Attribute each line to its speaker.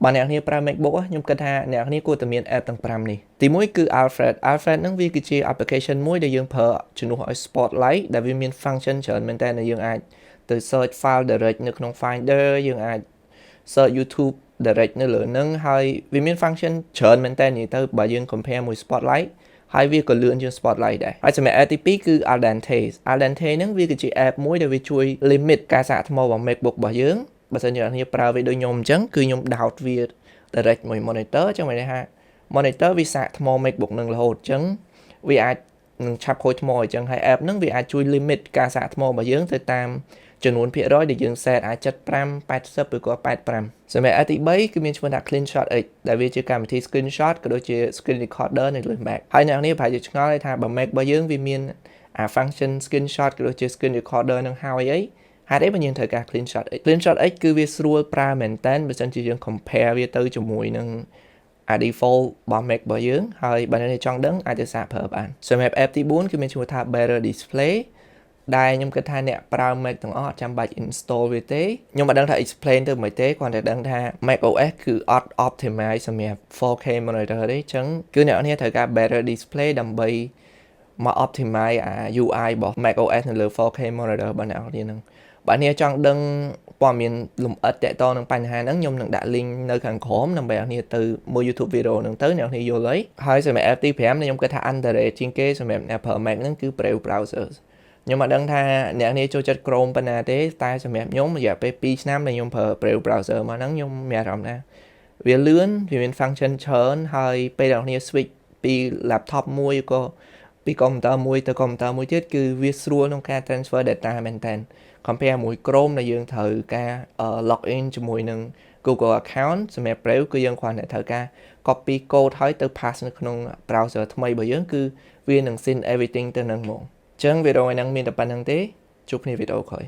Speaker 1: Bạnអ្នកគ្នាប្រើ MacBook ខ្ញុំគិតថាអ្នកគ្នាគួរតែមាន app ទាំង5នេះទី1គឺ Alfred ហ្នឹងវាគឺជា application មួយដែលយើងប្រើជំនួសឲ្យ Spotlight ដែលវាមាន function ច្រើនមែនតើយើងអាចទៅ search file direct នៅក្នុង Finder យើងអាច search YouTube direct នៅលើហ្នឹងហើយវាមាន function ច្រើនមែនតើនិយាយទៅបើយើង compare មួយ Spotlight ហើយវាក៏លឿនជាង Spotlight ដែរហើយសម្រាប់ app ទី2គឺ Aldante ហ្នឹងវាគឺជា app មួយដែលវាជួយ limit ការសាកថ្មរបស់ MacBook របស់យើងបើសិនជាអ្នកប្រើវាដូចខ្ញុំអញ្ចឹងគឺខ្ញុំដោតវា direct មួយ monitor អញ្ចឹងមានន័យថា monitor វាសាកថ្ម MacBook នឹងរហូតអញ្ចឹងវាអាចនឹងឆាប់ខូចថ្មអញ្ចឹងហើយ app ហ្នឹងវាអាចជួយ limit ការសាកថ្មរបស់យើងទៅតាមចំនួនភាគរយដែលយើង set អាច75 80ឬក៏85សម្រាប់ app ទី3គឺមានឈ្មោះថា CleanShot X ដែលវាជាកម្មវិធី screenshot ក៏ដូចជា screen recorder នៅលើ Mac ហើយអ្នកនាងប្រហែលជាឆ្ងល់ថាបើ Mac របស់យើងវាមានfunction screenshot ក៏ដូចជា screen recorder នឹងហើយអីហេតុអីបើយើងត្រូវការ CleanShot X គឺវាស្រួលប្រើមែនតើបើសិនជាយើង compare វាទៅជាមួយនឹង default របស់ Mac របស់យើងហើយបើអ្នកចង់ដឹងអាចទៅសាកប្រើបានសម្រាប់ app ទី4គឺមានឈ្មោះថា Better Display ដែលខ្ញុំគិតថាអ្នកប្រើ Mac ទាំងអស់អត់ចាំបាច់ install វាទេខ្ញុំមិនដឹងថា explain ទៅមិនទេគ្រាន់តែដឹងថា Mac OS គឺអត់ optimize សម្រាប់ 4K monitor ទេអញ្ចឹងគឺអ្នកនាងត្រូវការ Better Display ដើម្បីមក optimize UI របស់ Mac OS នៅលើ 4K monitor របស់អ្នកនាងហ្នឹងបើអ្នកចង់ដឹងព័ត៌មានលម្អិតតាក់ទងនឹងបញ្ហាហ្នឹងខ្ញុំនឹងដាក់ link នៅខាងក្រោមដើម្បីឲ្យអ្នកទៅមើល YouTube video ហ្នឹងទៅអ្នកយល់ហើយសម្រាប់ app ទី5ខ្ញុំគិតថា underrated ជាងគេសម្រាប់អ្នកប្រើ Mac ហ្នឹងគឺ Brave browser ខ្ញុំមិនដឹងថាអ្នកនាងចូលចិត្ត Chrome ប៉ុណ្ណាទេតែសម្រាប់ខ្ញុំរយៈពេល2ឆ្នាំដែលខ្ញុំប្រើ Brave browser មកហ្នឹងខ្ញុំមានអារម្មណ៍ថាវាលឿនវាមាន function ច្រើនហើយពេលអ្នកនាង switch ពី laptop មួយក៏ពី computer មួយទៅ computer មួយទៀតគឺវាស្រួលក្នុងការ transfer data មែនតើ compare មួយ Chrome ដែលយើងត្រូវការ log in ជាមួយនឹង Google account សម្រាប់ Brave គឺយើងគ្រាន់តែត្រូវការ copy code ហើយទៅ pass នៅក្នុង browser ថ្មីរបស់យើងគឺវានឹង sync everything ទៅនឹងហ្មងអញ្ចឹងវីដេអូហ្នឹងមានតែប៉ុណ្្នឹងទេជួបគ្នាវីដេអូក្រោយ